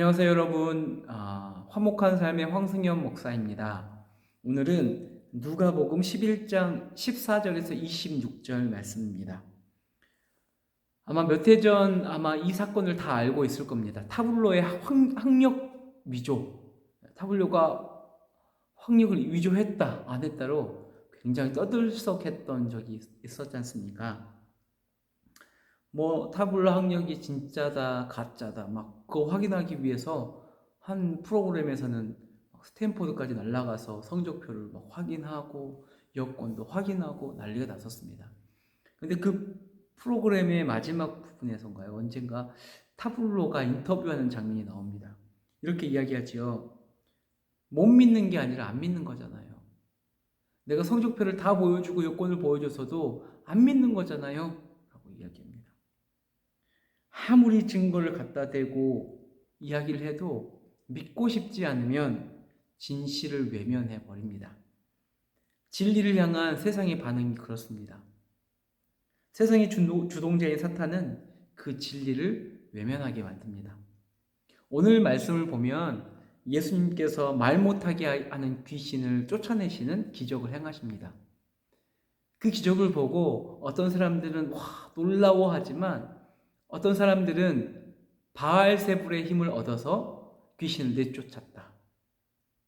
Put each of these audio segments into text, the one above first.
안녕하세요, 여러분. 화목한 삶의 황승현 목사입니다. 오늘은 누가복음 11장 14절에서 26절 말씀입니다. 아마 몇 해 전 이 사건을 다 알고 있을 겁니다. 타블로의 학력 위조. 타블로가 학력을 위조했다, 안 했다로 굉장히 떠들썩했던 적이 있었지 않습니까? 타블로 학력이 진짜다, 가짜다, 그거 확인하기 위해서 한 프로그램에서는 스탠포드까지 날아가서 성적표를 확인하고 여권도 확인하고 난리가 났었습니다. 근데 그 프로그램의 마지막 부분에서인가요? 언젠가 타블로가 인터뷰하는 장면이 나옵니다. 이렇게 이야기하지요. 못 믿는 게 아니라 안 믿는 거잖아요. 내가 성적표를 다 보여주고 여권을 보여줬어도 안 믿는 거잖아요. 라고 이야기합니다. 아무리 증거를 갖다 대고 이야기를 해도 믿고 싶지 않으면 진실을 외면해 버립니다. 진리를 향한 세상의 반응이 그렇습니다. 세상의 주동자인 사탄은 그 진리를 외면하게 만듭니다. 오늘 말씀을 보면 예수님께서 말 못하게 하는 귀신을 쫓아내시는 기적을 행하십니다. 그 기적을 보고 어떤 사람들은 놀라워하지만 어떤 사람들은 바알세불의 힘을 얻어서 귀신을 내쫓았다.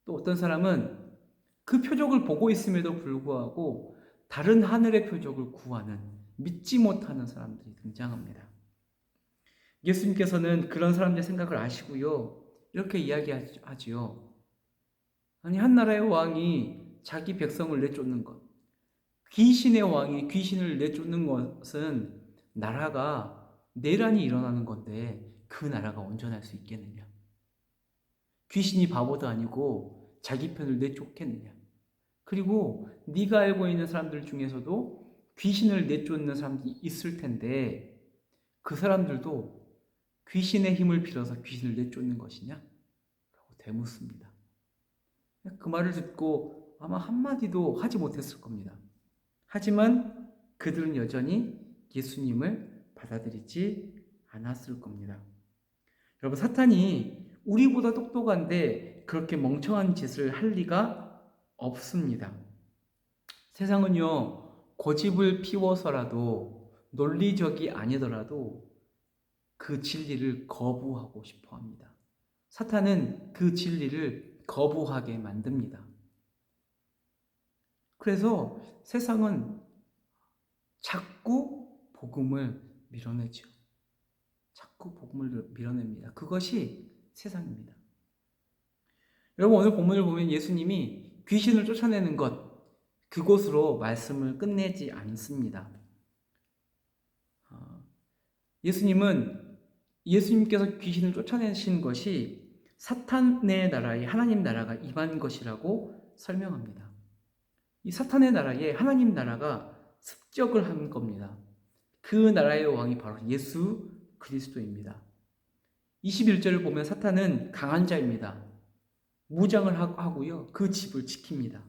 또 어떤 사람은 그 표적을 보고 있음에도 불구하고 다른 하늘의 표적을 구하는, 믿지 못하는 사람들이 등장합니다. 예수님께서는 그런 사람들의 생각을 아시고요. 이렇게 이야기하지요. 아니, 한 나라의 왕이 자기 백성을 내쫓는 것, 귀신의 왕이 귀신을 내쫓는 것은 나라가 내란이 일어나는 건데 그 나라가 온전할 수 있겠느냐? 귀신이 바보도 아니고 자기 편을 내쫓겠느냐? 그리고 네가 알고 있는 사람들 중에서도 귀신을 내쫓는 사람들이 있을 텐데 그 사람들도 귀신의 힘을 빌어서 귀신을 내쫓는 것이냐? 라고 되묻습니다. 그 말을 듣고 아마 한마디도 하지 못했을 겁니다. 하지만 그들은 여전히 예수님을 받아들이지 않았을 겁니다. 여러분, 사탄이 우리보다 똑똑한데 그렇게 멍청한 짓을 할 리가 없습니다. 세상은요, 고집을 피워서라도 논리적이 아니더라도 그 진리를 거부하고 싶어 합니다. 사탄은 그 진리를 거부하게 만듭니다. 그래서 세상은 자꾸 복음을 밀어내죠. 자꾸 복음을 밀어냅니다. 그것이 세상입니다. 여러분, 오늘 본문을 보면 예수님이 귀신을 쫓아내는 것, 그곳으로 말씀을 끝내지 않습니다. 예수님께서 귀신을 쫓아내신 것이 사탄의 나라에 하나님 나라가 임한 것이라고 설명합니다. 이 사탄의 나라에 하나님 나라가 습격을 한 겁니다. 그 나라의 왕이 바로 예수 그리스도입니다. 21절을 보면 사탄은 강한 자입니다. 무장을 하고요. 그 집을 지킵니다.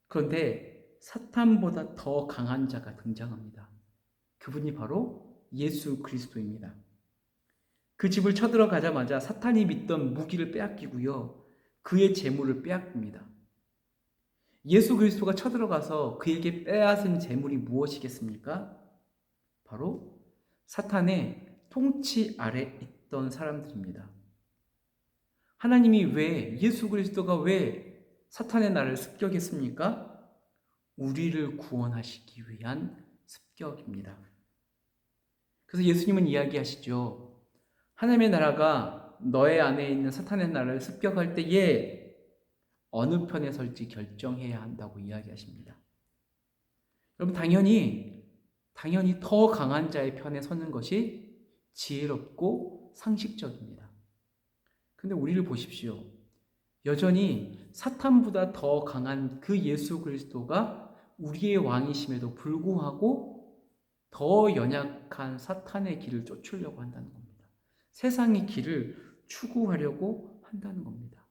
그런데 사탄보다 더 강한 자가 등장합니다. 그분이 바로 예수 그리스도입니다. 그 집을 쳐들어가자마자 사탄이 믿던 무기를 빼앗기고요. 그의 재물을 빼앗깁니다. 예수 그리스도가 쳐들어가서 그에게 빼앗은 재물이 무엇이겠습니까? 바로 사탄의 통치 아래 있던 사람들입니다. 하나님이 예수 그리스도가 왜 사탄의 나라를 습격했습니까? 우리를 구원하시기 위한 습격입니다. 그래서 예수님은 이야기하시죠. 하나님의 나라가 너의 안에 있는 사탄의 나라를 습격할 때에 어느 편에 설지 결정해야 한다고 이야기하십니다. 여러분, 당연히 더 강한 자의 편에 서는 것이 지혜롭고 상식적입니다. 근데 우리를 보십시오. 여전히 사탄보다 더 강한 그 예수 그리스도가 우리의 왕이심에도 불구하고 더 연약한 사탄의 길을 쫓으려고 한다는 겁니다. 세상의 길을 추구하려고 한다는 겁니다.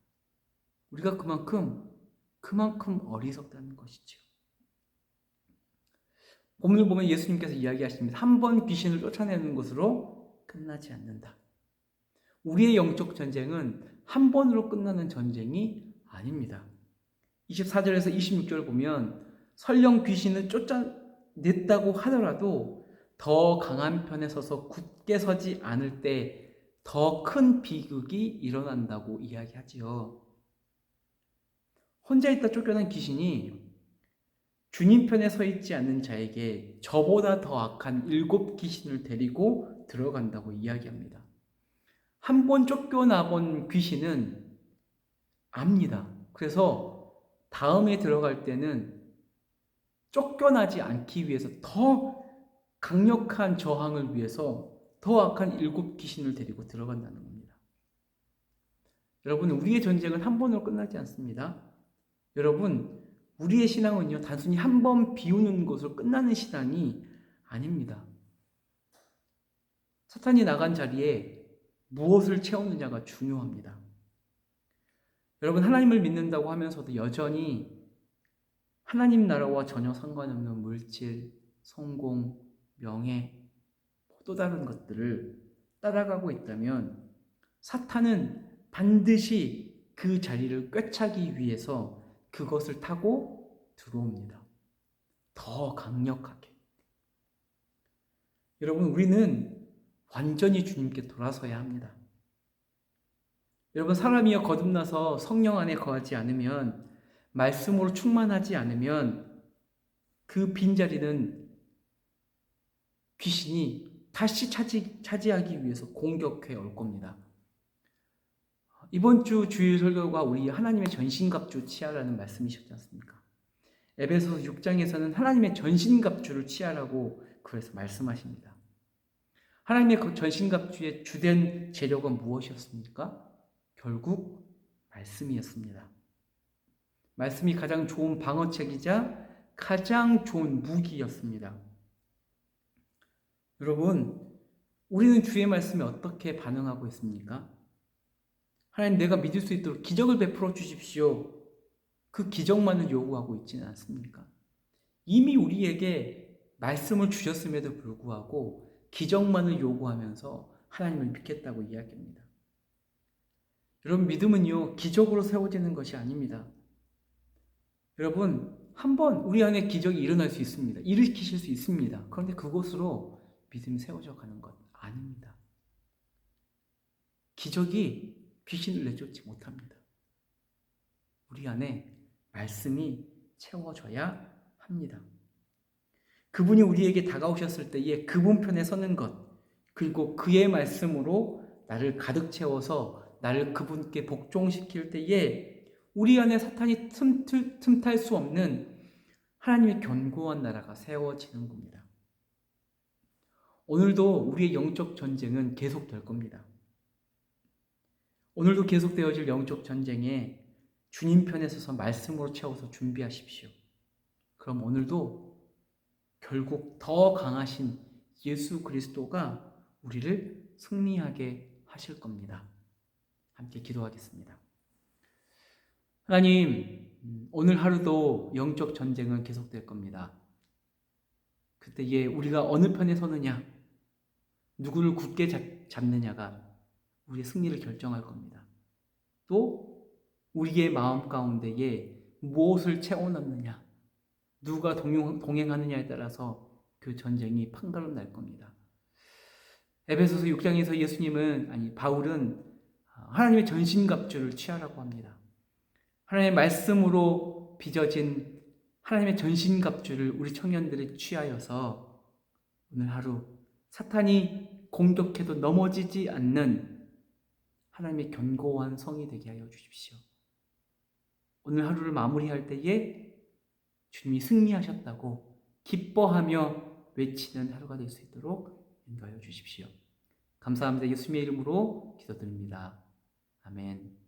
우리가 그만큼 어리석다는 것이죠. 본문을 보면 예수님께서 이야기하십니다. 한 번 귀신을 쫓아내는 것으로 끝나지 않는다. 우리의 영적 전쟁은 한 번으로 끝나는 전쟁이 아닙니다. 24절에서 26절 보면 설령 귀신을 쫓아냈다고 하더라도 더 강한 편에 서서 굳게 서지 않을 때 더 큰 비극이 일어난다고 이야기하지요. 혼자 있다 쫓겨난 귀신이 주님 편에 서 있지 않는 자에게 저보다 더 악한 7 귀신을 데리고 들어간다고 이야기합니다. 한 번 쫓겨나 본 귀신은 압니다. 그래서 다음에 들어갈 때는 쫓겨나지 않기 위해서 더 강력한 저항을 위해서 더 악한 7 귀신을 데리고 들어간다는 겁니다. 여러분, 우리의 전쟁은 한 번으로 끝나지 않습니다. 여러분, 우리의 신앙은요, 단순히 한 번 비우는 것으로 끝나는 신앙이 아닙니다. 사탄이 나간 자리에 무엇을 채우느냐가 중요합니다. 여러분, 하나님을 믿는다고 하면서도 여전히 하나님 나라와 전혀 상관없는 물질, 성공, 명예, 또 다른 것들을 따라가고 있다면 사탄은 반드시 그 자리를 꿰차기 위해서 그것을 타고 들어옵니다. 더 강력하게. 여러분, 우리는 완전히 주님께 돌아서야 합니다. 여러분, 사람이여 거듭나서 성령 안에 거하지 않으면, 말씀으로 충만하지 않으면 그 빈자리는 귀신이 다시 차지하기 위해서 공격해 올 겁니다. 이번 주 주일 설교가 우리 하나님의 전신갑주 취하라는 말씀이셨지 않습니까? 에베소서 6장에서는 하나님의 전신갑주를 취하라고 그래서 말씀하십니다. 하나님의 전신갑주의 주된 재료가 무엇이었습니까? 결국 말씀이었습니다. 말씀이 가장 좋은 방어책이자 가장 좋은 무기였습니다. 여러분, 우리는 주의 말씀에 어떻게 반응하고 있습니까? 하나님, 내가 믿을 수 있도록 기적을 베풀어 주십시오. 그 기적만을 요구하고 있지는 않습니까? 이미 우리에게 말씀을 주셨음에도 불구하고 기적만을 요구하면서 하나님을 믿겠다고 이야기합니다. 여러분, 믿음은요, 기적으로 세워지는 것이 아닙니다. 여러분, 한번 우리 안에 기적이 일어날 수 있습니다. 일으키실 수 있습니다. 그런데 그것으로 믿음이 세워져 가는 것 아닙니다. 기적이 귀신을 내쫓지 못합니다. 우리 안에 말씀이 채워져야 합니다. 그분이 우리에게 다가오셨을 때에 그분 편에 서는 것, 그리고 그의 말씀으로 나를 가득 채워서 나를 그분께 복종시킬 때에 우리 안에 사탄이 틈탈 수 없는 하나님의 견고한 나라가 세워지는 겁니다. 오늘도 우리의 영적 전쟁은 계속될 겁니다. 오늘도 계속되어질 영적 전쟁에 주님 편에 서서 말씀으로 채워서 준비하십시오. 그럼 오늘도 결국 더 강하신 예수 그리스도가 우리를 승리하게 하실 겁니다. 함께 기도하겠습니다. 하나님, 오늘 하루도 영적 전쟁은 계속될 겁니다. 그때에 우리가 어느 편에 서느냐, 누구를 굳게 잡느냐가 우리의 승리를 결정할 겁니다. 또 우리의 마음 가운데에 무엇을 채워넣느냐, 누가 동행하느냐에 따라서 그 전쟁이 판가름 날 겁니다. 에베소서 6장에서 바울은 하나님의 전신갑주를 취하라고 합니다. 하나님의 말씀으로 빚어진 하나님의 전신갑주를 우리 청년들이 취하여서 오늘 하루 사탄이 공격해도 넘어지지 않는 하나님의 견고한 성이 되게 하여 주십시오. 오늘 하루를 마무리할 때에 주님이 승리하셨다고 기뻐하며 외치는 하루가 될 수 있도록 인도하여 주십시오. 감사합니다. 예수님의 이름으로 기도드립니다. 아멘.